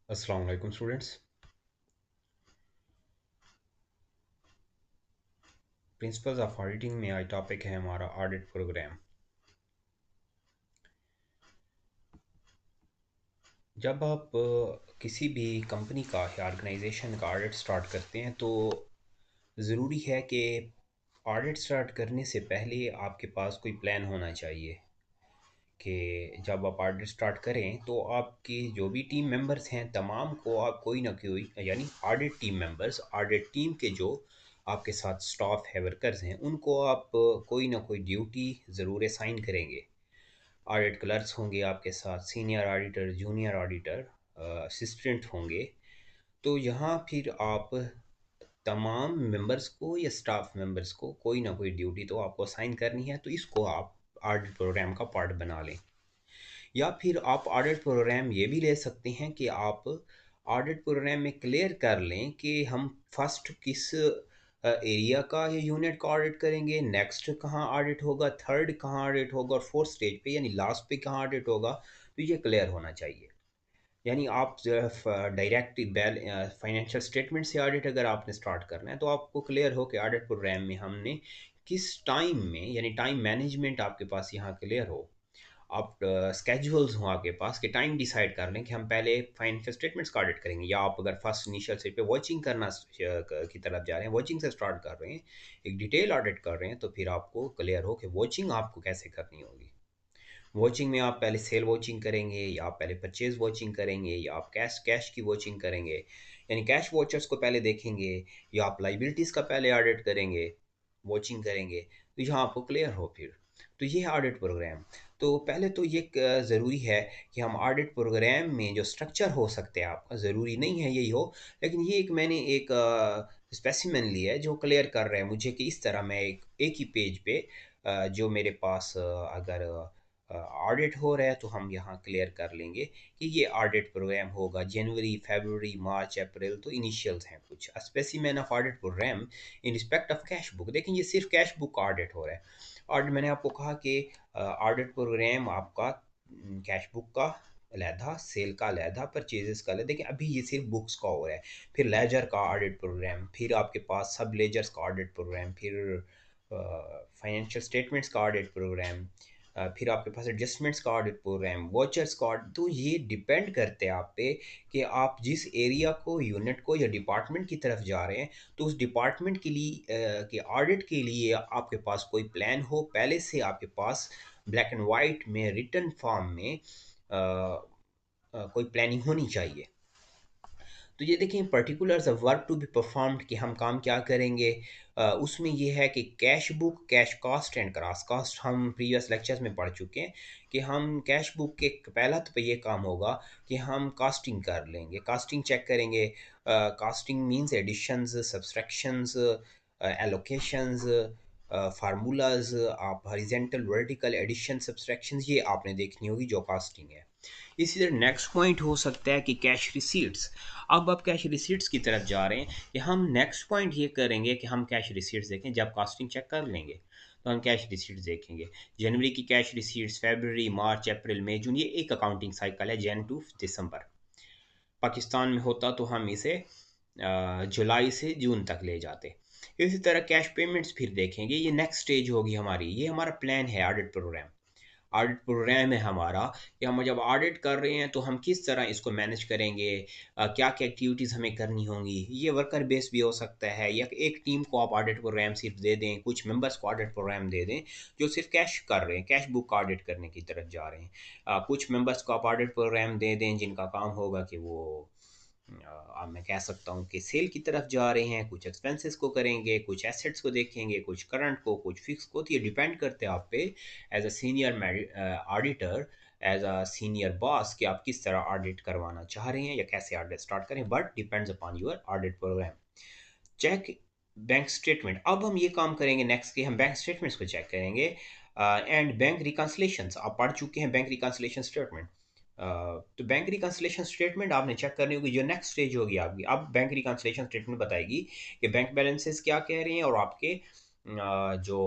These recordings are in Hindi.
अस्सलाम वालेकुम स्टूडेंट्स। प्रिंसिपल्स ऑफ ऑडिटिंग में आज टॉपिक है हमारा ऑडिट प्रोग्राम। जब आप किसी भी कंपनी का या ऑर्गेनाइजेशन का ऑडिट स्टार्ट करते हैं तो ज़रूरी है कि ऑडिट स्टार्ट करने से पहले आपके पास कोई प्लान होना चाहिए कि जब आप ऑडिट स्टार्ट करें तो आपके जो भी टीम मेंबर्स हैं तमाम को आप कोई ना कोई यानी audit team members audit team के जो आपके साथ स्टाफ है वर्कर्स हैं उनको आप कोई ना कोई ड्यूटी ज़रूर असाइन करेंगे। ऑडिट क्लर्क्स होंगे आपके साथ, senior auditor, junior auditor, assistant होंगे। तो यहाँ फिर आप तमाम मेंबर्स को या स्टाफ मेंबर्स को कोई ना कोई ड्यूटी तो आपको असाइन करनी है, तो इसको आप ऑडिट प्रोग्राम का पार्ट बना लें। या फिर आप ऑडिट प्रोग्राम ये भी ले सकते हैं कि आप ऑडिट प्रोग्राम में क्लियर कर लें कि हम फर्स्ट किस एरिया का या यूनिट का ऑडिट करेंगे, नेक्स्ट कहाँ ऑडिट होगा, थर्ड कहाँ ऑडिट होगा और फोर्थ स्टेज पे यानी लास्ट पे कहाँ ऑडिट होगा। तो ये क्लियर होना चाहिए। यानी आप डायरेक्ट फाइनेंशियल स्टेटमेंट से ऑडिट अगर आपने स्टार्ट करना है तो आपको क्लियर हो कि ऑडिट प्रोग्राम में हमने किस टाइम में यानी टाइम मैनेजमेंट आपके पास यहाँ क्लियर हो। आप स्केड्यूल्स हों आपके पास कि टाइम डिसाइड कर लें कि हम पहले फाइनेंशियल स्टेटमेंट्स का ऑडिट करेंगे, या आप अगर फर्स्ट इनिशियल स्टेज पे वॉचिंग करना की तरफ जा रहे हैं, वॉचिंग से स्टार्ट कर रहे हैं, एक डिटेल ऑडिट कर रहे हैं, तो फिर आपको क्लियर हो कि वॉचिंग आपको कैसे करनी होगी। वॉचिंग में आप पहले सेल वॉचिंग करेंगे या आप पहले परचेज वॉचिंग करेंगे या आप कैश कैश की वॉचिंग करेंगे, यानी कैश वॉचर्स को पहले देखेंगे, या आप लाइबिलिटीज़ का पहले ऑडिट करेंगे, वॉचिंग करेंगे। तो यहाँ आपको क्लियर हो फिर। तो ये है ऑडिट प्रोग्राम। तो पहले तो ये ज़रूरी है कि हम ऑडिट प्रोग्राम में जो स्ट्रक्चर हो सकते हैं आपका, ज़रूरी नहीं है यही हो, लेकिन ये एक मैंने एक स्पेसिमेन लिया है जो क्लियर कर रहा है मुझे कि इस तरह मैं एक ही पेज पे जो मेरे पास अगर ऑडिट हो रहा है तो हम यहाँ क्लियर कर लेंगे कि ये ऑडिट प्रोग्राम होगा जनवरी, फरवरी, मार्च, अप्रैल। तो इनिशियल्स हैं कुछ specimen of audit programme in respect of cash book. देखें ये सिर्फ कैश बुक का ऑडिट हो रहा है। और मैंने आपको कहा कि ऑडिट प्रोग्राम आपका कैश बुक का अलहदा, सेल का अलहदा, परचेजेस का अलहदा। देखिए अभी ये सिर्फ बुक्स का हो रहा है। फिर लेजर का ऑडिट प्रोग्राम, फिर आपके पास सब लेजर्स का ऑडिट प्रोग्राम, फिर फाइनेंशियल स्टेटमेंट्स का ऑडिट प्रोग्राम, फिर आपके पास एडजस्टमेंट्स का ऑडिट प्रोग्राम, वॉचर्स का ऑडिट। तो ये डिपेंड करते हैं आप पे कि आप जिस एरिया को, यूनिट को या डिपार्टमेंट की तरफ जा रहे हैं, तो उस डिपार्टमेंट के लिए के ऑडिट के लिए आपके पास कोई प्लान हो पहले से, आपके पास ब्लैक एंड वाइट में रिटन फॉर्म में कोई प्लानिंग होनी चाहिए। तो ये देखें particulars of work to be performed कि हम काम क्या करेंगे। उसमें ये है कि cash book, cash cost and cross cost हम प्रीवियस लेक्चर्स में पढ़ चुके हैं कि हम कैश बुक के पहला तो ये काम होगा कि हम कास्टिंग कर लेंगे, कास्टिंग चेक करेंगे। Casting means additions, subtractions, allocations, formulas, आप हॉरिजेंटल वर्टिकल एडिशन सब्सट्रैक्शंस ये आपने देखनी होगी जो कास्टिंग है। इसी तरह नेक्स्ट पॉइंट हो सकता है कि कैश रिसीट्स। अब आप कैश रिसीट्स की तरफ जा रहे हैं कि हम नेक्स्ट पॉइंट ये करेंगे कि हम कैश रिसीट्स देखें। जब कॉस्टिंग चेक कर लेंगे तो हम कैश रिसीट्स देखेंगे। जनवरी की कैश रिसीट्स, फरवरी, मार्च, अप्रैल, मई, जून, ये एक अकाउंटिंग साइकिल है, जन टू दिसंबर। पाकिस्तान में होता तो हम इसे जुलाई से जून तक ले जाते। इसी तरह कैश पेमेंट्स फिर देखेंगे। ये नेक्स्ट स्टेज होगी हमारी। ये हमारा प्लान है ऑडिट प्रोग्राम। ऑडिट प्रोग्राम है हमारा कि हम जब ऑडिट कर रहे हैं तो हम किस तरह इसको मैनेज करेंगे, क्या क्या एक्टिविटीज़ हमें करनी होंगी। ये वर्कर बेस भी हो सकता है, या एक टीम को आप ऑडिट प्रोग्राम सिर्फ दे दें, कुछ मेंबर्स को ऑडिट प्रोग्राम दे दें जो सिर्फ कैश कर रहे हैं, कैश बुक का ऑडिट करने की तरफ जा रहे हैं। कुछ मेंबर्स को आप ऑडिट प्रोग्राम दे दें जिनका काम होगा कि वो मैं कह सकता हूँ कि सेल की तरफ जा रहे हैं, कुछ एक्सपेंसेस को करेंगे, कुछ एसेट्स को देखेंगे, कुछ करंट को, कुछ फिक्स को। तो ये डिपेंड करते हैं आप पे as a senior auditor, as a senior boss कि आप किस तरह ऑडिट करवाना चाह रहे हैं या कैसे ऑडिट स्टार्ट करें। But depends upon your audit programme. Check bank statement. अब हम ये काम करेंगे नेक्स्ट कि हम बैंक स्टेटमेंट्स को चेक करेंगे एंड बैंक रिकन्सिलेशंस। आप पढ़ चुके हैं बैंक रिकन्सिलेशन स्टेटमेंट। तो बैंक रिकन्सिलेशन स्टेटमेंट आपने चेक करनी होगी, जो नेक्स्ट स्टेज होगी आपकी। अब बैंक रिकन्सिलेशन स्टेटमेंट बताएगी कि बैंक बैलेंसेस क्या कह रहे हैं और आपके जो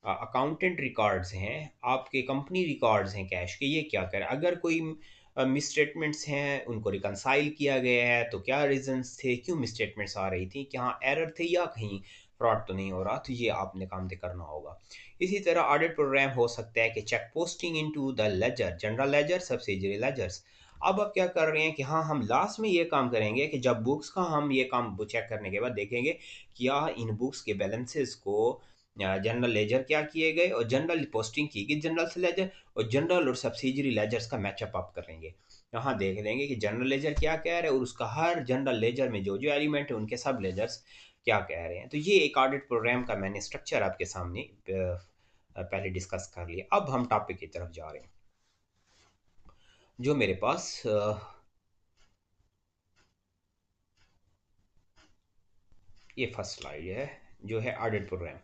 अकाउंटेंट रिकॉर्ड्स हैं, आपके कंपनी रिकॉर्ड्स हैं कैश के, ये क्या कह रहे हैं। अगर कोई मिस स्टेटमेंट्स हैं उनको रिकंसाइल किया गया है, तो क्या रीजंस थे, क्यों मिस स्टेटमेंट्स आ रही थी, क्या एरर थे या कहीं फ्रॉड तो नहीं हो रहा, तो ये आपने काम दे करना होगा। इसी तरह ऑडिट प्रोग्राम हो सकता है कि check posting into the ledger, general ledger, subsidiary ledgers. अब आप क्या कर रहे हैं कि हाँ, हम लास्ट में ये काम करेंगे कि जब बुक्स का हम ये काम चेक करने के बाद देखेंगे क्या इन बुक्स के बैलेंसेस को जनरल लेजर क्या किए गए और जनरल पोस्टिंग की गई जनरल से लेजर, और जनरल और सब्सिडियरी लेजर्स का मैचअप आप करेंगे। यहाँ देख लेंगे कि जनरल लेजर क्या कह रहे हैं और उसका हर जनरल लेजर में जो जो एलिमेंट है उनके सब लेजर्स क्या कह रहे हैं। तो ये एक ऑडिट प्रोग्राम का मैंने स्ट्रक्चर आपके सामने पहले डिस्कस कर लिया। अब हम टॉपिक की तरफ जा रहे हैं। जो मेरे पास ये फर्स्ट स्लाइड है, जो है ऑडिट प्रोग्राम।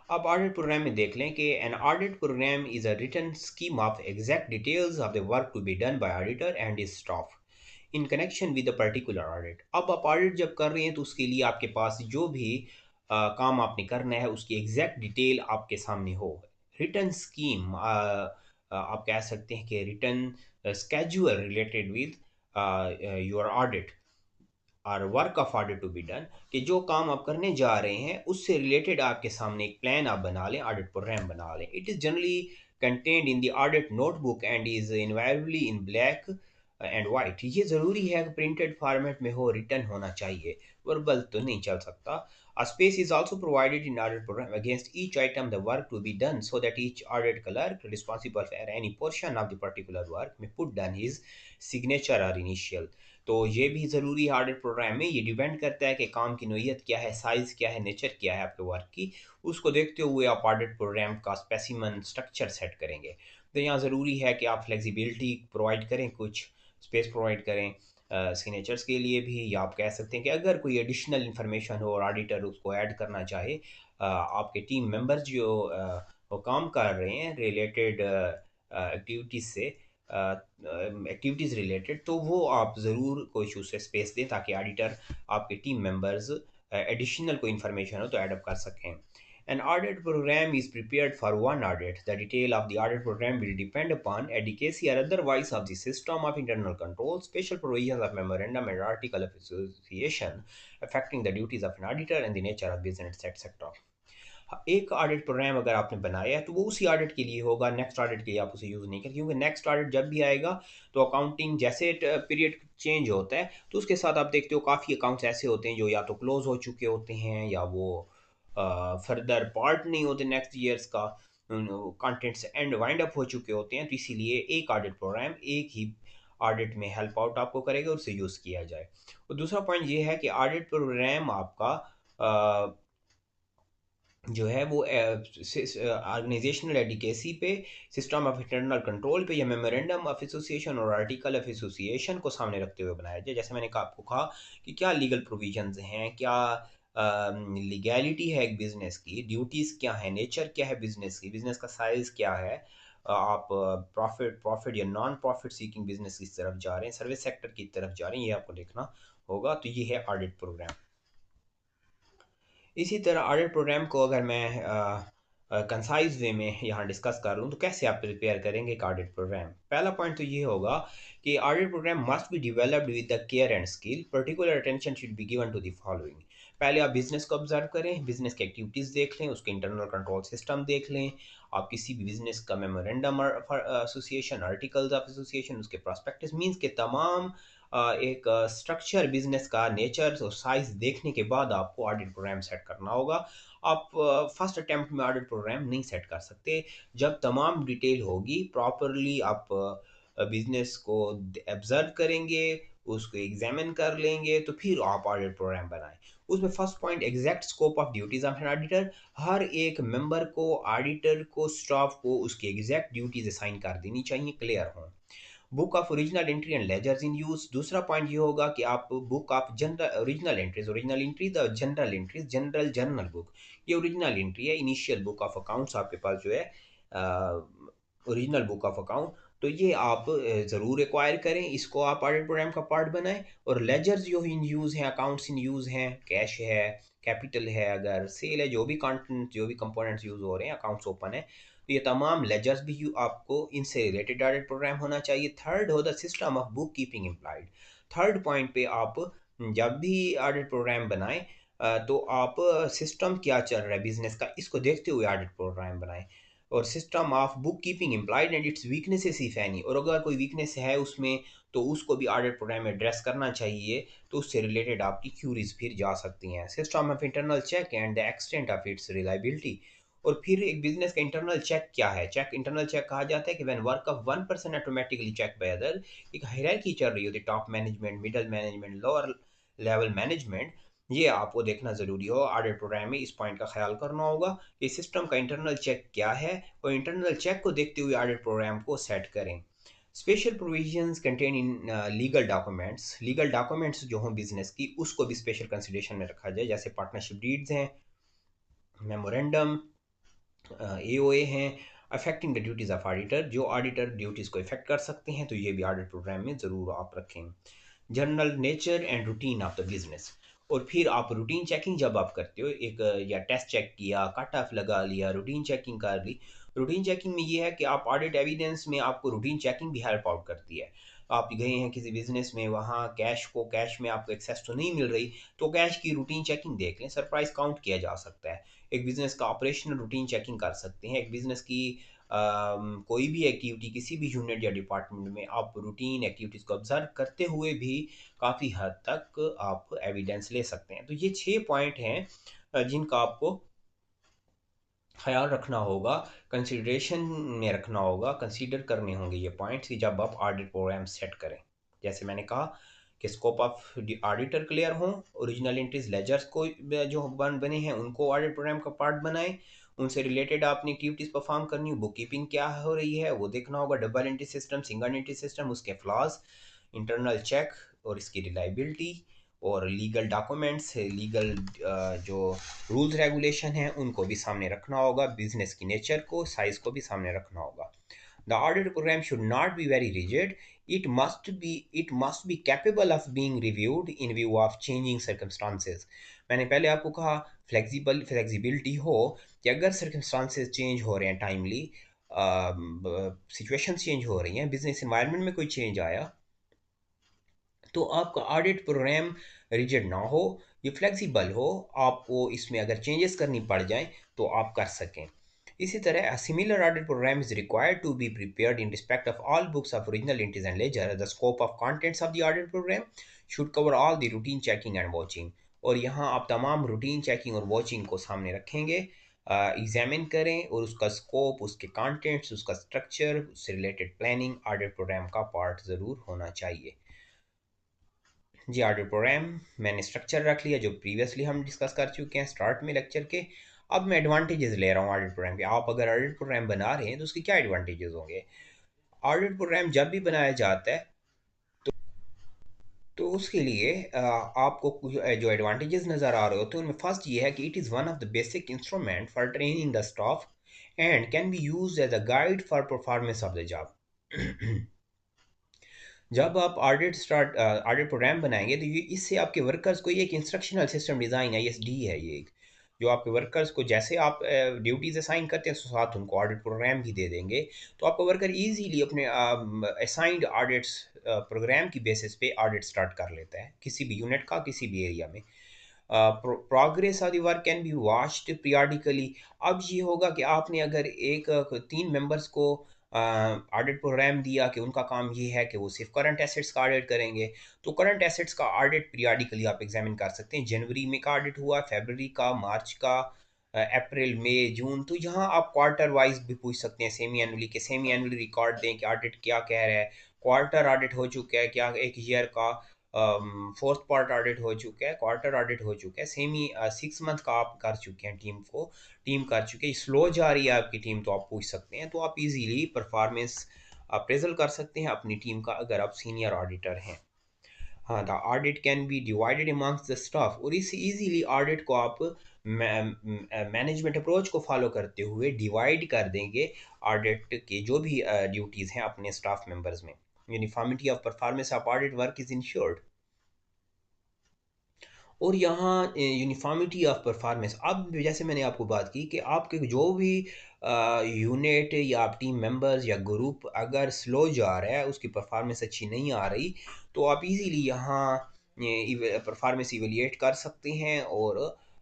अब ऑडिट प्रोग्राम में देख लें कि an audit programme is a written scheme of exact details of the work to be done by auditor and his staff in connection with a particular audit. अब आप ऑडिट जब कर रहे हैं तो उसके लिए आपके पास जो भी काम आपने करना है उसकी एग्जैक्ट डिटेल आपके सामने हो। रिटर्न स्कीम आप कह सकते हैं कि return schedule related with your audit और work of audit to be done, कि जो काम आप करने जा रहे हैं उससे रिलेटेड आपके सामने एक प्लान आप बना लें, ऑडिट प्रोग्राम बना लें। It is generally contained in the audit notebook and is invariably in black and white. ये ज़रूरी है कि प्रिंटेड फॉर्मेट में हो, रिटर्न होना चाहिए, वर्बल तो नहीं चल सकता। A space is also provided in audit program against each item the work to be done so that each audit clerk responsible for any portion of the particular work may put down his signature or initial। तो ये भी ज़रूरी है ऑडिट प्रोग्राम में। ये डिपेंड करता है कि काम की नोयत क्या है, साइज़ क्या है, नेचर क्या है आपके वर्क की, उसको देखते हुए आप ऑडिट प्रोग्राम का स्पेसिमन स्ट्रक्चर सेट करेंगे। तो यहाँ ज़रूरी है कि आप फ्लेक्सिबिलिटी प्रोवाइड करें, कुछ स्पेस प्रोवाइड करें सिग्नेचर्स के लिए भी, या आप कह सकते हैं कि अगर कोई एडिशनल इन्फॉर्मेशन हो और ऑडिटर उसको ऐड करना चाहे, आपके टीम मेंबर्स जो वो काम कर रहे हैं रिलेटेड एक्टिविटीज़ से, एक्टिविटीज़ रिलेटेड, तो वो आप ज़रूर कोई इशू से स्पेस दें ताकि ऑडिटर आपके टीम मेंबर्स एडिशनल कोई इन्फॉर्मेशन हो तो ऐड अप कर सकें। An audit program is prepared for one audit. The detail of the audit program will depend upon adequacy or otherwise of the system of internal control, special provisions of memorandum and article of association affecting the duties of an auditor and the nature of business, etc. एक ऑडिट प्रोग्राम अगर आपने बनाया है तो वो उसी ऑडिट के लिए होगा, नेक्स्ट ऑडिट के लिए आप उसे यूज़ नहीं करें, क्योंकि नेक्स्ट ऑडिट जब भी आएगा तो अकाउंटिंग जैसे पीरियड चेंज होता है तो उसके साथ आप देखते हो काफ़ी अकाउंट्स ऐसे होते हैं जो या तो क्लोज हो चुके होते हैं या वो फर्दर पार्ट नहीं होते नेक्स्ट ईयर्स का, कंटेंट्स एंड वाइंड अप हो चुके होते हैं। तो इसीलिए एक ऑडिट प्रोग्राम एक ही ऑडिट में हेल्प आउट आपको करेगा और उसे यूज़ किया जाए। और दूसरा पॉइंट ये है कि ऑडिट प्रोग्राम आपका जो है वो ऑर्गेनाइजेशनल एडिकेसी पे, सिस्टम ऑफ इंटरनल कंट्रोल पे, या मेमोरेंडम ऑफ एसोसिएशन और आर्टिकल ऑफ एसोसिएशन को सामने रखते हुए बनाया जाए। जैसे मैंने आपको कहा कि क्या लीगल प्रोविजंस हैं, क्या लीगैलिटी है एक बिजनेस की, ड्यूटीज़ क्या है, नेचर क्या है बिजनेस की, बिजनेस का साइज़ क्या है, आप प्रॉफिट प्रॉफिट या नॉन प्रॉफिट सीकिंग बिजनेस की तरफ जा रहे हैं, सर्विस सेक्टर की तरफ जा रहे हैं, ये आपको देखना होगा। तो ये है ऑडिट प्रोग्राम। इसी तरह ऑडिट प्रोग्राम को अगर मैं कंसाइज वे में यहाँ डिस्कस कर लूँ तो कैसे आप प्रिपेयर करेंगे एक ऑडिट प्रोग्राम। पहला पॉइंट तो ये होगा कि audit programme must be developed with the care and skill, particular attention should be given to the following. पहले आप बिजनेस को ऑब्जर्व करें, बिजनेस की एक्टिविटीज़ देख लें, उसके इंटरनल कंट्रोल सिस्टम देख लें, आप किसी भी बिजनेस का memorandum association, articles of association, उसके प्रोस्पेक्टस मींस के तमाम एक स्ट्रक्चर बिजनेस का नेचर और साइज देखने के बाद आपको ऑडिट प्रोग्राम सेट करना होगा। आप फर्स्ट अटेम्प्ट में ऑडिट प्रोग्राम नहीं सेट कर सकते। जब तमाम डिटेल होगी प्रॉपरली आप बिजनेस को ऑब्जर्व करेंगे, उसको एग्जामिन कर लेंगे, तो फिर आप ऑडिट प्रोग्राम बनाएं। उसमें first point exact scope of duties of an auditor, हर एक मेंबर को, ऑडिटर को, स्टाफ को उसकी एग्जैक्ट ड्यूटीज असाइन कर देनी चाहिए, क्लियर हों। Book of original entry and ledgers in use, दूसरा पॉइंट ये होगा कि आप book of general original entry the general entries, general journal book, ये ओरिजिनल एंट्री है, इनिशियल बुक ऑफ अकाउंट्स आपके पास जो है ओरिजिनल बुक ऑफ अकाउंट, तो ये आप ज़रूर एक्वायर करें, इसको आप ऑडिट प्रोग्राम का पार्ट बनाएं। और लेजर्स जो इन यूज़ हैं, अकाउंट्स इन यूज़ हैं, कैश है, कैपिटल है, अगर सेल है, जो भी कंटेंट, जो भी कंपोनेंट्स यूज़ हो रहे हैं, अकाउंट्स ओपन है, तो ये तमाम लेजर्स भी आपको इनसे रिलेटेड ऑडिट प्रोग्राम होना चाहिए। थर्ड हो the system of book keeping implied. Third point पे आप जब भी ऑडिट प्रोग्राम बनाएं तो आप सिस्टम क्या चल रहा है बिजनेस का, इसको देखते हुए ऑडिट प्रोग्राम बनाएं। और system of book keeping implied and it's weaknesses if any, और अगर कोई वीकनेस है उसमें तो उसको भी ऑडिट प्रोग्राम में एड्रेस करना चाहिए। तो उससे रिलेटेड आपकी क्यूरीज फिर जा सकती हैं। System of internal check and the extent of its reliability. और फिर एक बिजनेस का इंटरनल चेक क्या है? चेक इंटरनल चेक कहा जाता है कि when work of one person automatically check by other, एक हायरार्की चल रही होती है, top management, middle management, lower level management. ये आपको देखना ज़रूरी हो ऑडिट प्रोग्राम में, इस पॉइंट का ख्याल करना होगा कि सिस्टम का इंटरनल चेक क्या है, और इंटरनल चेक को देखते हुए ऑडिट प्रोग्राम को सेट करें। Special provisions contain in legal documents. Legal documents जो हों बिजनेस की, उसको भी स्पेशल कंसिडरेशन में रखा जाए, जैसे पार्टनरशिप डीड्स हैं, मेमोरेंडम, एओए हैं, affecting the duties of auditor, जो ऑडिटर ड्यूटीज़ को इफेक्ट कर सकते हैं, तो ये भी ऑडिट प्रोग्राम में ज़रूर आप रखें। General nature and routine of the business. और फिर आप रूटीन चेकिंग जब आप करते हो, एक या टेस्ट चेक किया, कट ऑफ लगा लिया, रूटीन चेकिंग कर ली। रूटीन चेकिंग में ये है कि आप ऑडिट एविडेंस में आपको रूटीन चेकिंग भी हेल्प आउट करती है। आप गए हैं किसी बिजनेस में, वहाँ कैश में आपको एक्सेस तो नहीं मिल रही, तो कैश की रूटीन चेकिंग देख लें, सरप्राइज काउंट किया जा सकता है। एक बिजनेस का ऑपरेशनल रूटीन चेकिंग कर सकते हैं। एक बिजनेस की कोई भी एक्टिविटी किसी भी यूनिट या डिपार्टमेंट में आप रूटीन एक्टिविटीज़ को ऑब्जर्व करते हुए भी काफ़ी हद तक आप एविडेंस ले सकते हैं। तो ये 6 पॉइंट हैं जिनका आपको ख्याल रखना होगा, कंसिडरेशन में रखना होगा, कंसीडर करने होंगे ये पॉइंट्स कि जब आप ऑडिट प्रोग्राम सेट करें। जैसे मैंने कहा कि स्कोप ऑफ ऑडिटर क्लियर हों, ओरिजिनल एंट्रीज लेजर्स को जो बने हैं उनको ऑडिट प्रोग्राम का पार्ट बनाएं, उनसे रिलेटेड आपने एक्टिविटीज़ परफॉर्म करनी हो, बुक कीपिंग क्या हो रही है वो देखना होगा, double entry system, single entry system, उसके फ्लॉज, इंटरनल चेक और इसकी रिलायबिलिटी, और लीगल डॉक्यूमेंट्स, लीगल जो रूल्स रेगुलेशन हैं उनको भी सामने रखना होगा, बिजनेस की नेचर को, साइज को भी सामने रखना होगा। The audit programme should not be very rigid, it must be capable of being reviewed in view of changing circumstances. मैंने पहले आपको कहा फ्लेक्सिबिलिटी हो, कि अगर सर्कमस्टांसेस चेंज हो रहे हैं टाइमली, सिचुएशन चेंज हो रही हैं, बिजनेस इन्वायरमेंट में कोई चेंज आया, तो आपका ऑडिट प्रोग्राम रिजिड ना हो, ये फ्लेक्सिबल हो, आपको इसमें अगर चेंजेस करनी पड़ जाएं तो आप कर सकें। इसी तरह similar audit programme is required to be prepared in respect of all books of original entries and ledger. The scope of contents of the audit programme should cover all the routine checking and watching. और यहाँ आप तमाम रूटीन चेकिंग और वॉचिंग को सामने रखेंगे, एग्जामिन करें, और उसका स्कोप, उसके कंटेंट्स, उसका स्ट्रक्चर, उससे रिलेटेड प्लानिंग ऑडिट प्रोग्राम का पार्ट ज़रूर होना चाहिए। जी, ऑडिट प्रोग्राम मैंने स्ट्रक्चर रख लिया जो प्रीवियसली हम डिस्कस कर चुके हैं स्टार्ट में लेक्चर के। अब मैं एडवांटेजेस ले रहा हूँ ऑडिट प्रोग्राम के। आप अगर ऑडिट प्रोग्राम बना रहे हैं तो उसके क्या एडवांटेजेस होंगे? ऑडिट प्रोग्राम जब भी बनाया जाता है तो उसके लिए आपको जो एडवांटेजेस नज़र आ रहे होते हैं उनमें फर्स्ट ये है कि it is one of the basic instrument for training the staff and can be use as a guide for performance of the job. जब आप ऑडिट प्रोग्राम बनाएंगे तो ये इससे आपके वर्कर्स को, ये एक इंस्ट्रक्शनल सिस्टम डिज़ाइन ISD है ये एक, जो आपके वर्कर्स को जैसे आप ड्यूटीज असाइन करते हैं तो साथ उनको ऑडिट प्रोग्राम भी दे देंगे। तो आपका वर्कर इजीली अपने असाइंड ऑडिट्स प्रोग्राम की बेसिस पे ऑडिट स्टार्ट कर लेता है, किसी भी यूनिट का, किसी भी एरिया में। Progress of the work can be watched periodically. अब ये होगा कि आपने अगर 3 मेंबर्स को ऑडिट प्रोग्राम दिया कि उनका काम ये है कि वो सिर्फ करंट एसेट्स का ऑडिट करेंगे, तो करंट एसेट्स का ऑडिट पीरियडिकली आप एग्जामिन कर सकते हैं। जनवरी में का ऑडिट हुआ, फरवरी का, मार्च का, अप्रैल, मई, जून, तो यहाँ आप क्वार्टर वाइज भी पूछ सकते हैं, सेमी एनुअली के सेमी एनुअली रिकॉर्ड दें कि ऑडिट क्या कह रहा है, क्वार्टर ऑडिट हो चुका है क्या, एक ईयर का फोर्थ पार्ट ऑडिट हो चुका है, क्वार्टर ऑडिट हो चुका है, सेमी 6 मंथ का आप कर चुके हैं, टीम कर चुके हैं, स्लो जा रही है आपकी टीम, तो आप पूछ सकते हैं। तो आप इजीली परफॉर्मेंस अप्रेजल कर सकते हैं अपनी टीम का अगर आप सीनियर ऑडिटर हैं। हाँ, the audit can be divided amongst the staff, और इस इजीली ऑडिट को आप मैनेजमेंट अप्रोच को फॉलो करते हुए डिवाइड कर देंगे ऑडिट के जो भी ड्यूटीज़ हैं अपने स्टाफ मेंबर्स में। Uniformity of performance of audit work is insured. और यहाँ यूनिफॉर्मिटी ऑफ परफॉर्मेंस। अब जैसे मैंने आपको बात की कि आपके जो भी यूनिट या आप टीम मेंबर्स या ग्रुप अगर स्लो जा रहा है, उसकी परफॉर्मेंस अच्छी नहीं आ रही, तो आप इजीली यहाँ परफॉर्मेंस इवेलिएट कर सकते हैं और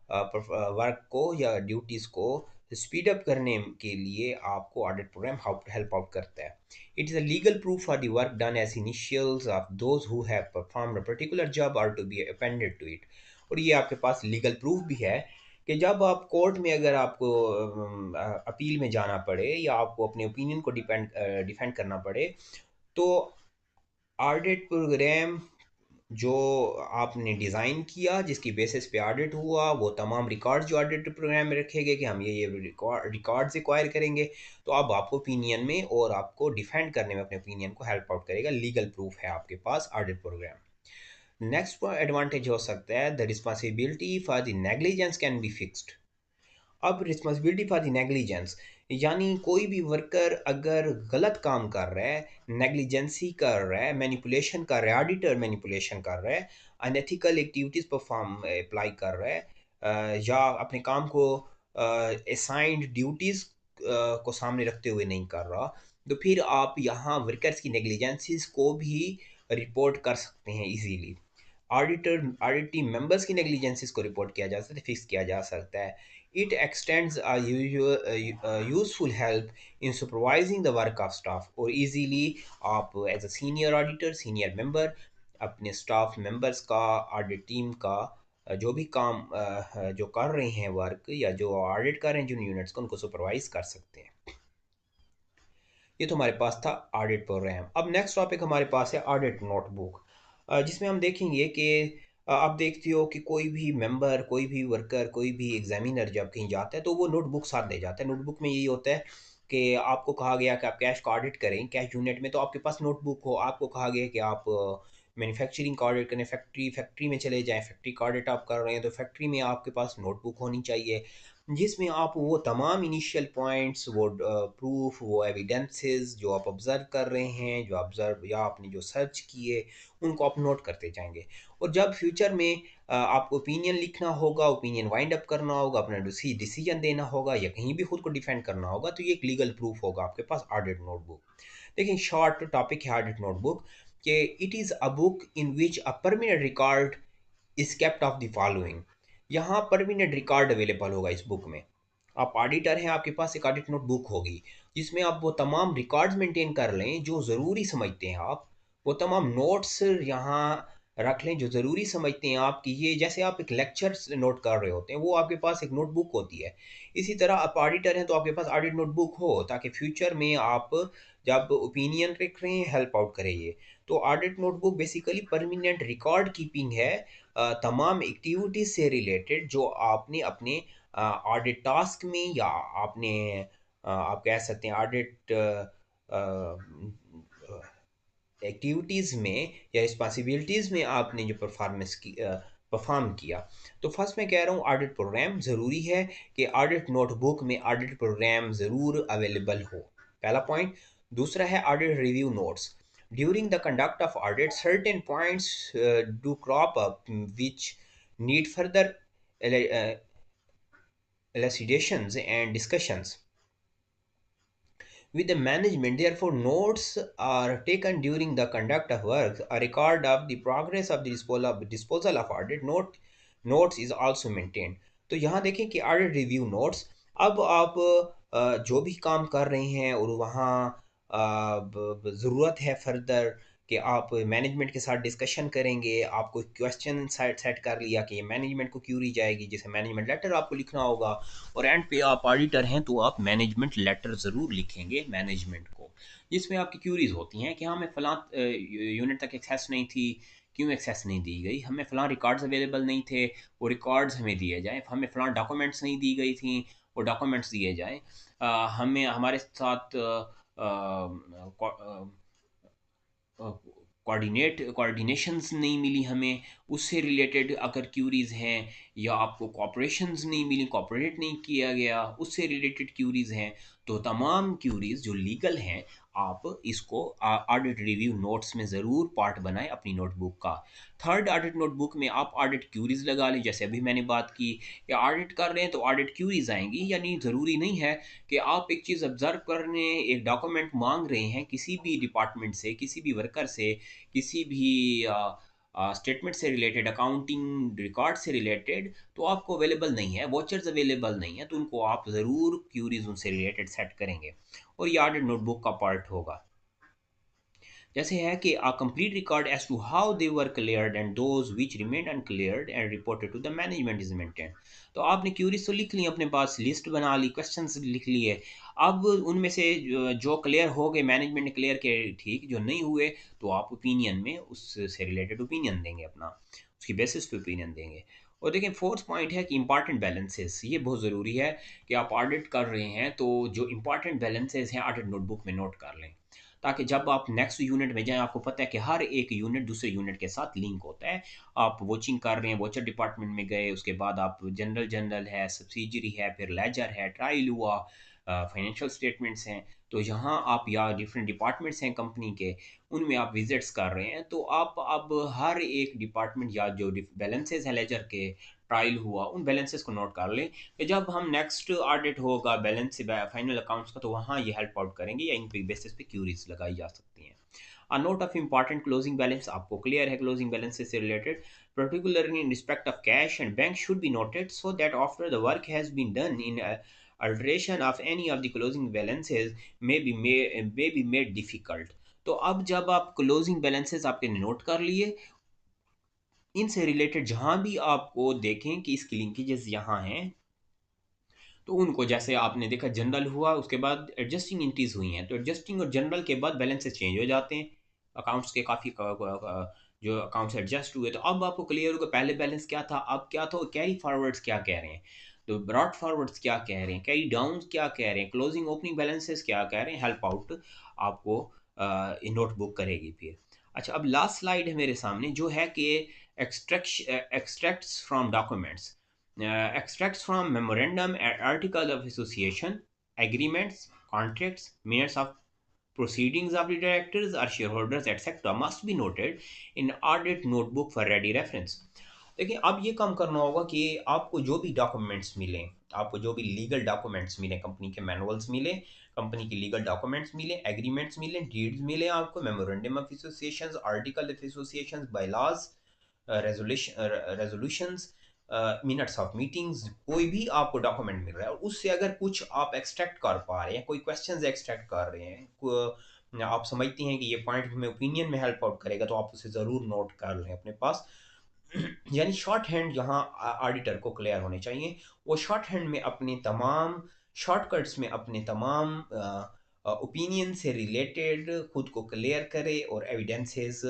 वर्क को या ड्यूटीज़ को स्पीड अप करने के लिए आपको ऑडिट प्रोग्राम हेल्प आउट करता है। It is a legal proof for the work done as initials of those who have performed a particular job और to be appended to it. और ये आपके पास लीगल प्रूफ भी है कि जब आप कोर्ट में अगर आपको अपील में जाना पड़े या आपको अपने ओपिनियन को डिफेंड करना पड़े, तो ऑडिट प्रोग्राम जो आपने डिज़ाइन किया, जिसकी बेसिस पे ऑडिट हुआ, वो तमाम रिकॉर्ड्स जो ऑडिट प्रोग्राम में रखे गए कि हम ये रिकॉर्ड्स एक्वायर करेंगे, तो अब आपको ओपिनियन में और आपको डिफेंड करने में अपने ओपिनियन को हेल्प आउट करेगा। लीगल प्रूफ है आपके पास ऑडिट प्रोग्राम। नेक्स्ट एडवांटेज हो सकता है the responsibility for the negligence can be fixed. अब रिस्पॉन्सिबिलिटी फॉर द नेग्लिजेंस, यानी कोई भी वर्कर अगर गलत काम कर रहा है, नेग्लिजेंसी कर रहा है, मैनिपुलेशन कर रहा है, ऑडिटर मैनिपुलेशन कर रहा है, अनएथिकल एक्टिविटीज़ परफॉर्म अप्लाई कर रहा है, या अपने काम को असाइंड ड्यूटीज़ को सामने रखते हुए नहीं कर रहा, तो फिर आप यहाँ वर्कर्स की नेग्लिजेंसीज को भी रिपोर्ट कर सकते हैं इजीली। ऑडिट टीम मेंबर्स की नेग्लिजेंसीज को रिपोर्ट किया जा सकता है, फिक्स किया जा सकता है। It extends useful help in supervising the work of staff. और इजीली आप as a senior auditor, senior member, अपने स्टाफ मेंबर्स का, ऑडिट टीम का जो भी काम जो कर रहे हैं वर्क या जो ऑडिट कर रहे हैं जिन यूनिट्स को, उनको सुपरवाइज कर सकते हैं। ये तो हमारे पास था ऑडिट प्रोग्राम। अब नेक्स्ट टॉपिक हमारे पास है ऑडिट नोटबुक, जिसमें हम देखेंगे कि आप देखते हो कि कोई भी मेंबर, कोई भी वर्कर, कोई भी एग्जामिनर जब कहीं जाता है तो वो नोटबुक साथ ले जाता है। नोटबुक में यही होता है कि आपको कहा गया कि आप कैश का ऑडिट करें कैश यूनिट में, तो आपके पास नोटबुक हो। आपको कहा गया कि आप मैन्युफैक्चरिंग का ऑडिट करें, फैक्ट्री में चले जाएं, फैक्ट्री का ऑडिट आप कर रहे हैं, तो फैक्ट्री में आपके पास नोटबुक होनी चाहिए, जिसमें आप वो तमाम इनिशियल पॉइंट्स, वो प्रूफ, वो एविडेंसेस जो आप ऑब्ज़र्व कर रहे हैं, जो ऑब्ज़र्व या आपने जो सर्च किए, उनको आप नोट करते जाएंगे। और जब फ्यूचर में आपको ओपिनियन लिखना होगा, ओपिनियन वाइंड अप करना होगा, अपना डिसीजन देना होगा या कहीं भी खुद को डिफेंड करना होगा, तो ये एक लीगल प्रूफ होगा आपके पास ऑडिट नोटबुक। देखिए शॉर्ट टॉपिक है ऑडिट नोटबुक कि it is a book in which a permanent record is kept of the following. यहाँ परमानेंट रिकॉर्ड अवेलेबल होगा इस बुक में। आप ऑडिटर हैं, आपके पास एक ऑडिट नोट बुक होगी जिसमें आप वो तमाम रिकॉर्ड्स मेंटेन कर लें जो ज़रूरी समझते हैं आप, वो तमाम नोट्स यहाँ रख लें जो ज़रूरी समझते हैं आप, कि ये जैसे आप एक लेक्चर नोट कर रहे होते हैं, वो आपके पास एक नोटबुक होती है। इसी तरह आप ऑडिटर हैं तो आपके पास ऑडिट नोटबुक हो, ताकि फ्यूचर में आप जब ओपिनियन रख रहे हैं हेल्प आउट करे ये। तो audit notebook basically permanent record keeping है तमाम एक्टिविटीज से रिलेटेड जो आपने अपने ऑडिट टास्क में या आपने आप कह सकते हैं ऑडिट एक्टिविटीज़ में या रिस्पॉन्सिबिलिटीज़ में आपने जो परफॉर्मेंस की परफॉर्म किया। तो फर्स्ट मैं कह रहा हूँ ऑडिट प्रोग्राम ज़रूरी है कि ऑडिट नोटबुक में ऑडिट प्रोग्राम ज़रूर अवेलेबल हो, पहला पॉइंट। दूसरा है audit review notes. During the conduct of audit certain points do crop up which need further elucidations and discussions with the management. Therefore, notes are taken during the conduct of work. A record of the progress of the disposal of audit notes is also maintained. तो यहाँ देखें कि ऑडिट रिव्यू नोट्स, अब आप जो भी काम कर रहे हैं और वहाँ ज़रूरत है फर्दर कि आप मैनेजमेंट के साथ डिस्कशन करेंगे, आपको क्वेश्चन सेट कर लिया कि ये मैनेजमेंट को क्यूरी जाएगी, जिसे मैनेजमेंट लेटर आपको लिखना होगा, और एंड पे आप ऑडिटर हैं तो आप मैनेजमेंट लेटर ज़रूर लिखेंगे मैनेजमेंट को, जिसमें आपकी क्यूरीज होती हैं कि हमें फ़लाँ यूनिट तक एक्सेस नहीं थी, क्यों एक्सेस नहीं दी गई, हमें फ़लाँ रिकॉर्ड्स अवेलेबल नहीं थे, वो रिकॉर्ड्स हमें दिए जाएँ, हमें फ़लाँ डॉक्यूमेंट्स नहीं दी गई थी, वो डॉक्यूमेंट्स दिए जाएँ, हमें हमारे साथ कोऑर्डिनेशंस नहीं मिली हमें, उससे रिलेटेड अगर क्यूरीज़ हैं, या आपको कोऑपरेशंस नहीं मिली, कोऑपरेट नहीं किया गया, उससे रिलेटेड क्यूरीज़ हैं, तो तमाम क्यूरीज जो लीगल हैं, आप इसको ऑडिट रिव्यू नोट्स में ज़रूर पार्ट बनाएं अपनी नोटबुक का। थर्ड, ऑडिट नोटबुक में आप ऑडिट क्यूरीज लगा लें। जैसे अभी मैंने बात की कि ऑडिट कर रहे हैं तो ऑडिट क्यूरीज आएंगी, यानी ज़रूरी नहीं है कि आप एक चीज़ ऑब्जर्व करने एक डॉक्यूमेंट मांग रहे हैं किसी भी डिपार्टमेंट से, किसी भी वर्कर से, किसी भी स्टेटमेंट से रिलेटेड, अकाउंटिंग रिकॉर्ड से रिलेटेड, तो आपको अवेलेबल नहीं है, वॉचर्स अवेलेबल नहीं है, तो उनको आप ज़रूर क्यूरीज उनसे रिलेटेड सेट करेंगे और ये ऑडिट नोटबुक का पार्ट होगा। जैसे है कि a complete record as to how they were cleared and those which remained uncleared and reported to the management is maintained। तो आपने क्यूरीज तो लिख ली, अपने पास लिस्ट बना ली, क्वेश्चंस लिख लिए। अब उनमें से जो क्लियर हो गए, मैनेजमेंट ने क्लियर किए, ठीक। जो नहीं हुए तो आप ओपिनियन में उससे रिलेटेड ओपिनियन देंगे, अपना उसकी बेसिस पे ओपिनियन देंगे। और देखिए फोर्थ पॉइंट है कि इंपॉर्टेंट बैलेंसेस, ये बहुत ज़रूरी है कि आप ऑडिट कर रहे हैं तो जो इंपॉर्टेंट बैलेंसेस हैं ऑडिट नोटबुक में नोट कर लें, ताकि जब आप नेक्स्ट यूनिट में जाएं आपको पता है कि हर एक यूनिट दूसरे यूनिट के साथ लिंक होता है। आप वॉचिंग कर रहे हैं, वॉचर डिपार्टमेंट में गए, उसके बाद आप जनरल जनरल है, सब्सिडरी है, फिर लेजर है, ट्रायल हुआ, फाइनेंशियल स्टेटमेंट्स हैं। तो यहाँ आप या डिफरेंट डिपार्टमेंट्स हैं कंपनी के, उनमें आप विजिट्स कर रहे हैं, तो आप अब हर एक डिपार्टमेंट या जो बैलेंसेस हैं लेजर के, ट्रायल हुआ, उन बैलेंसेस को नोट कर लें कि जब हम नेक्स्ट ऑडिट होगा बैलेंस से फाइनल अकाउंट्स का, तो वहाँ ये हेल्प आउट करेंगे या इन पे बेसिस पे क्यूरीज लगाई जा सकती हैं। A note of important closing balance, आपको क्लियर है क्लोजिंग बैलेंस से related, particularly in respect of cash and bank should be noted so that after the work has been done in alteration of any of the closing balances may be made difficult। तो अब जब आप क्लोजिंग बैलेंसेस आपके नोट कर लिए, इनसे रिलेटेड जहां भी आपको देखें कि इसकी लिंकेजेस यहाँ हैं, तो उनको, जैसे आपने देखा जनरल हुआ, उसके बाद एडजस्टिंग एंट्रीज हुई हैं, तो एडजस्टिंग और जनरल के बाद बैलेंसेस चेंज हो जाते हैं अकाउंट्स के, काफ़ी जो अकाउंट्स एडजस्ट हुए, तो अब आपको क्लियर होगा पहले बैलेंस क्या था, अब क्या था, कैरी फॉरवर्ड्स क्या कह रहे हैं, तो ब्रॉड फॉरवर्ड्स क्या कह रहे हैं, कैरी डाउन क्या कह रहे हैं, क्लोजिंग ओपनिंग बैलेंसेस क्या कह रहे हैं, हेल्प आउट आपको नोटबुक करेगी फिर। अच्छा, अब लास्ट स्लाइड है मेरे सामने जो है कि extracts from documents, extracts from memorandum and article of association, agreements, contracts, minutes of proceedings of the directors or shareholders, etc. must be noted in audit notebook for ready reference। देखिए अब ये काम करना होगा कि आपको जो भी डॉक्यूमेंट्स मिलें, आपको जो भी लीगल डॉक्यूमेंट्स मिले, कंपनी के मैनुअल्स मिले, कंपनी के लीगल डॉक्यूमेंट्स मिले, एग्रीमेंट्स मिले, डीड्स मिले, आपको memorandum of associations, article of associations, bylaws, resolutions, minutes of meetings, कोई भी आपको डॉक्यूमेंट मिल रहा है और उससे अगर कुछ आप एक्सट्रैक्ट कर पा रहे हैं, कोई क्वेश्चंस एक्सट्रैक्ट कर रहे हैं, आप समझती हैं कि ये पॉइंट हमें ओपिनियन में हेल्प आउट करेगा, तो आप उसे ज़रूर नोट कर लें अपने पास। यानी शॉर्ट हैंड यहाँ ऑडिटर को क्लियर होने चाहिए, वो शॉर्ट हैंड में अपने तमाम शॉर्टकट्स में अपने तमाम ओपिनियन से रिलेटेड खुद को क्लियर करे और एविडेंसेस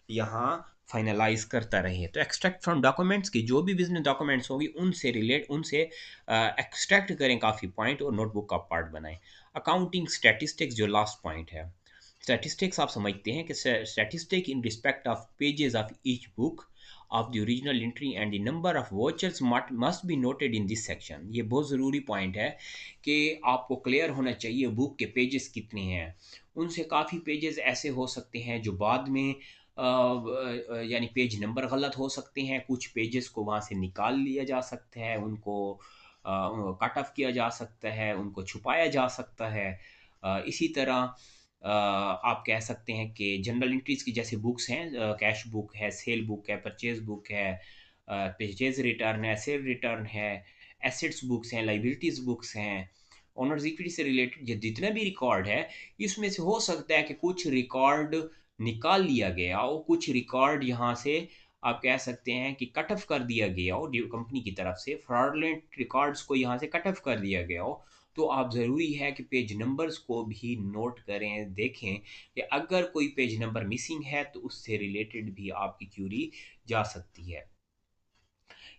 यहाँ फाइनलाइज करता रहे। तो एक्सट्रैक्ट फ्रॉम डॉक्यूमेंट्स की जो भी बिजनेस डॉक्यूमेंट्स होंगी उनसे एक्सट्रैक्ट करें काफ़ी पॉइंट और नोटबुक का पार्ट बनाएं। अकाउंटिंग स्टैटिस्टिक्स जो लास्ट पॉइंट है, स्टैटिस्टिक्स आप समझते हैं कि statistic in respect of pages of each book of the original entry and the number of vouchers must be noted in this section। ये बहुत ज़रूरी पॉइंट है कि आपको क्लियर होना चाहिए बुक के पेजेस कितने हैं। उनसे काफ़ी पेजेस ऐसे हो सकते हैं जो बाद में यानी पेज नंबर गलत हो सकते हैं, कुछ पेजेस को वहाँ से निकाल लिया जा सकता है, उनको कट ऑफ किया जा सकता है, उनको छुपाया जा सकता है। इसी तरह आप कह सकते हैं कि जनरल एंट्रीज की जैसे बुक्स हैं, कैश बुक है, सेल बुक है, परचेज बुक है, परचेज रिटर्न है, सेल रिटर्न है, एसेट्स बुक्स हैं, लाइबिलिटीज बुक्स हैं, ओनर्स इक्विटी से रिलेटेड जितना भी रिकॉर्ड है, इसमें से हो सकता है कि कुछ रिकॉर्ड निकाल लिया गया हो, कुछ रिकॉर्ड यहाँ से आप कह सकते हैं कि कट ऑफ कर दिया गया हो, कंपनी की तरफ से फ्रॉडलेंट रिकॉर्ड्स को यहाँ से कट ऑफ कर दिया गया हो। तो आप ज़रूरी है कि पेज नंबर्स को भी नोट करें, देखें कि अगर कोई पेज नंबर मिसिंग है तो उससे रिलेटेड भी आपकी क्यूरी जा सकती है।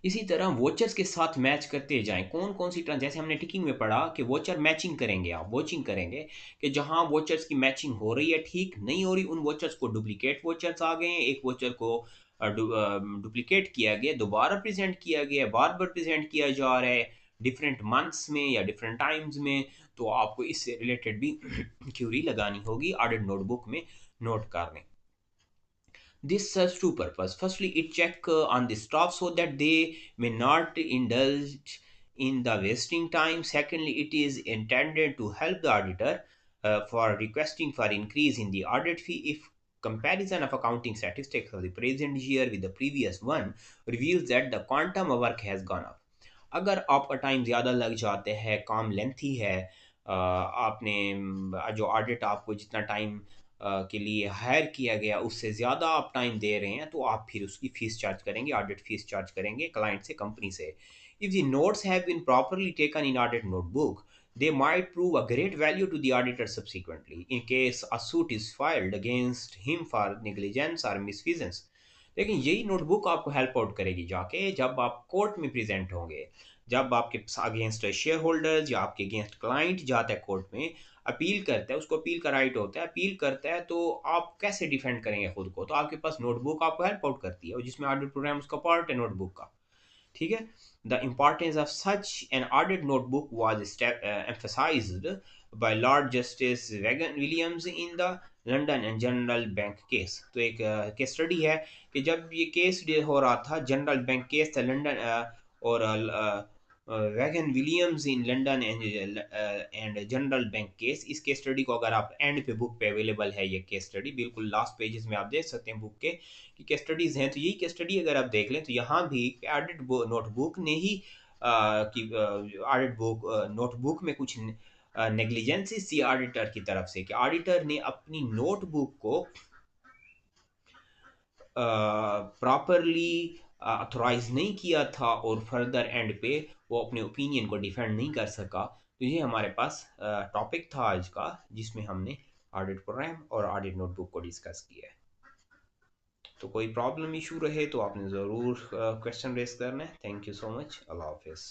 इसी तरह वोचर्स के साथ मैच करते जाएं, कौन कौन सी ट्रांस, जैसे हमने टिकिंग में पढ़ा कि वोचर मैचिंग करेंगे, आप वॉचिंग करेंगे कि जहां वोचर्स की मैचिंग हो रही है, ठीक नहीं हो रही, उन वोचर्स को डुप्लीकेट वोचर्स आ गए हैं, एक वोचर को डुप्लीकेट किया गया, दोबारा प्रेजेंट किया गया, बार बार प्रेजेंट किया जा रहा है डिफरेंट मंथ्स में या डिफरेंट टाइम्स में, तो आपको इससे रिलेटेड भी क्यूरी लगानी होगी ऑडिट नोटबुक में नोट कर लें। This serves two purposes. Firstly, it check on the staff so that they may not indulge in the wasting time. Secondly, it is intended to help the auditor for requesting for increase in the audit fee if comparison of accounting statistics of the present year with the previous one reveals that the quantum of work has gone up. अगर आपका टाइम ज़्यादा लग जाते हैं, काम लेंथी है, आपने जो ऑडिट आपको जितना टाइम के लिए हायर किया गया उससे ज़्यादा आप टाइम दे रहे हैं, तो आप फिर उसकी फ़ीस चार्ज करेंगे, ऑडिट फ़ीस चार्ज करेंगे क्लाइंट से, कंपनी से। If the notes have been properly taken in audit notebook, they might prove a great value to the auditor subsequently in case a suit is filed against him for negligence or misfeasance। लेकिन यही नोटबुक आपको हेल्प आउट करेगी जाके जब आप कोर्ट में प्रेजेंट होंगे, जब आपके अगेंस्ट शेयर होल्डर्स या आपके अगेंस्ट क्लाइंट जाता है कोर्ट में, अपील करता है, उसको अपील का राइट होता है, अपील करता है, तो आप कैसे डिफेंड करेंगे खुद को? तो आपके पास नोटबुक आपको हेल्प आउट करती है, और जिसमें ऑडिट प्रोग्राम उसका पार्ट है नोटबुक का। ठीक है। The importance of such an audit notebook was emphasized by Lord Justice Vaughan Williams in the London and General Bank case. तो एक केस स्टडी है कि जब ये केस हो रहा था, जनरल बैंक केस था लंदन और wagon Williams in London and General Bank case. इस केस स्टडी को अगर आप एंड पे बुक पे अवेलेबल है, ये केस स्टडी बिल्कुल लास्ट पेजेस में आप देख सकते हैं बुक के कि केस स्टडीज़ हैं। तो यही केस स्टडी अगर आप देख लें तो यहाँ भी ऑडिट नोटबुक ने ही कि ऑडिट बुक नोटबुक में कुछ नेग्लिजेंसीज थी ऑडिटर की तरफ से, कि ऑडिटर ने अपनी नोटबुक को प्रॉपरली अथोराइज नहीं किया था और फर्दर एंड पे वो अपने ओपिनियन को डिफेंड नहीं कर सका। तो ये हमारे पास टॉपिक था आज का, जिसमें हमने ऑडिट प्रोग्राम और ऑडिट नोटबुक को डिस्कस किया है। तो कोई प्रॉब्लम इशू रहे तो आपने ज़रूर क्वेश्चन रेस करना है। Thank you so much. अल्लाह हाफिज़।